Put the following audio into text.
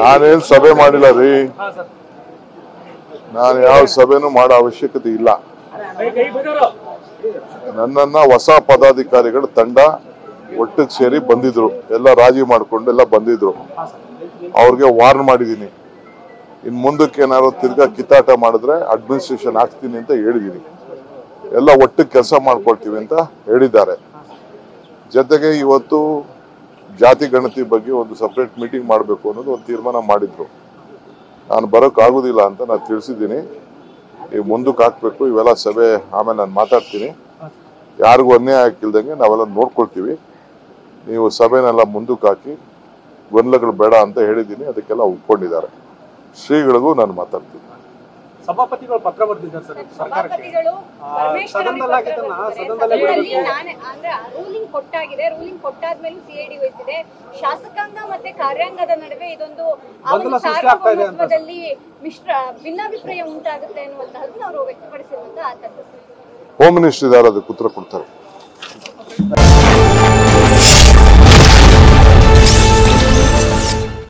ನಾನೇನು ಸಭೆ ಮಾಡಿಲ್ಲ ರೀ. ನಾನು ಯಾವ ಸಭೆನೂ ಮಾಡೋ ಅವಶ್ಯಕತೆ ಇಲ್ಲ. ನನ್ನನ್ನ ಹೊಸ ಪದಾಧಿಕಾರಿಗಳ ತಂಡ ಒಟ್ಟಿಗೆ ಸೇರಿ ಬಂದಿದ್ರು, ಎಲ್ಲ ರಾಜಿ ಮಾಡ್ಕೊಂಡು ಎಲ್ಲ ಬಂದಿದ್ರು. ಅವ್ರಿಗೆ ವಾರ್ನ್ ಮಾಡಿದೀನಿ, ಇನ್ ಮುಂದಕ್ಕೆ ಏನಾದ್ರು ತಿರ್ಗಾ ಕಿತ್ತಾಟ ಮಾಡಿದ್ರೆ ಅಡ್ಮಿನಿಸ್ಟ್ರೇಷನ್ ಹಾಕ್ತೀನಿ ಅಂತ ಹೇಳಿದೀನಿ. ಎಲ್ಲ ಒಟ್ಟಿಗೆ ಕೆಲಸ ಮಾಡ್ಕೊಳ್ತೀವಿ ಅಂತ ಹೇಳಿದ್ದಾರೆ. ಜೊತೆಗೆ ಇವತ್ತು ಜಾತಿ ಗಣತಿ ಬಗ್ಗೆ ಒಂದು ಸಪರೇಟ್ ಮೀಟಿಂಗ್ ಮಾಡಬೇಕು ಅನ್ನೋದು ಒಂದು ತೀರ್ಮಾನ ಮಾಡಿದ್ರು. ನಾನು ಬರೋಕ್ ಆಗುದಿಲ್ಲ ಅಂತ ನಾನು ತಿಳಿಸಿದ್ದೀನಿ. ನೀವು ಮುಂದಕ್ಕೆ ಹಾಕ್ಬೇಕು, ಇವೆಲ್ಲ ಸಭೆ ಆಮೇಲೆ ನಾನು ಮಾತಾಡ್ತೀನಿ. ಯಾರಿಗೂ ಅನ್ಯಾಯ ಹಾಕಿಲ್ದಂಗೆ ನಾವೆಲ್ಲ ನೋಡ್ಕೊಳ್ತೀವಿ. ನೀವು ಸಭೆನೆಲ್ಲ ಮುಂದಕ್ಕೆ ಹಾಕಿ, ಗೊಂದಲಗಳು ಬೇಡ ಅಂತ ಹೇಳಿದ್ದೀನಿ. ಅದಕ್ಕೆಲ್ಲ ಒಪ್ಕೊಂಡಿದ್ದಾರೆ. ಶ್ರೀಗಳಿಗೂ ನಾನು ಮಾತಾಡ್ತೀನಿ. ಸಭಾಪತಿಗಳು ಪತ್ರ ಬರೆದಿದ್ದಾರೆ ಸರ್ ಸರ್ಕಾರಕ್ಕೆ. ರೂಲಿಂಗ್ ಕೊಟ್ಟಾಗಿದೆ. ರೂಲಿಂಗ್ ಕೊಟ್ಟಾದ್ಮೇಲೆ ಸಿಐಡಿ ವಹಿಸಿದೆ. ಶಾಸಕಾಂಗ ಮತ್ತೆ ಕಾರ್ಯಾಂಗದ ನಡುವೆ ಇದೊಂದು ಸಾರ್ವಭೌಮತ್ವದಲ್ಲಿ ಭಿನ್ನಾಭಿಪ್ರಾಯ ಉಂಟಾಗುತ್ತೆ ಅನ್ನುವಂತಹದ್ದು ಅವರು ವ್ಯಕ್ತಪಡಿಸಿರುವಂತಹ ಆತಂಕ. ಹೋಮ್ ಮಿನಿಸ್ಟರ್ ಇದ್ದಾರೆ, ಅದಕ್ಕೆ ಉತ್ತರ ಕೊಡ್ತಾರೆ.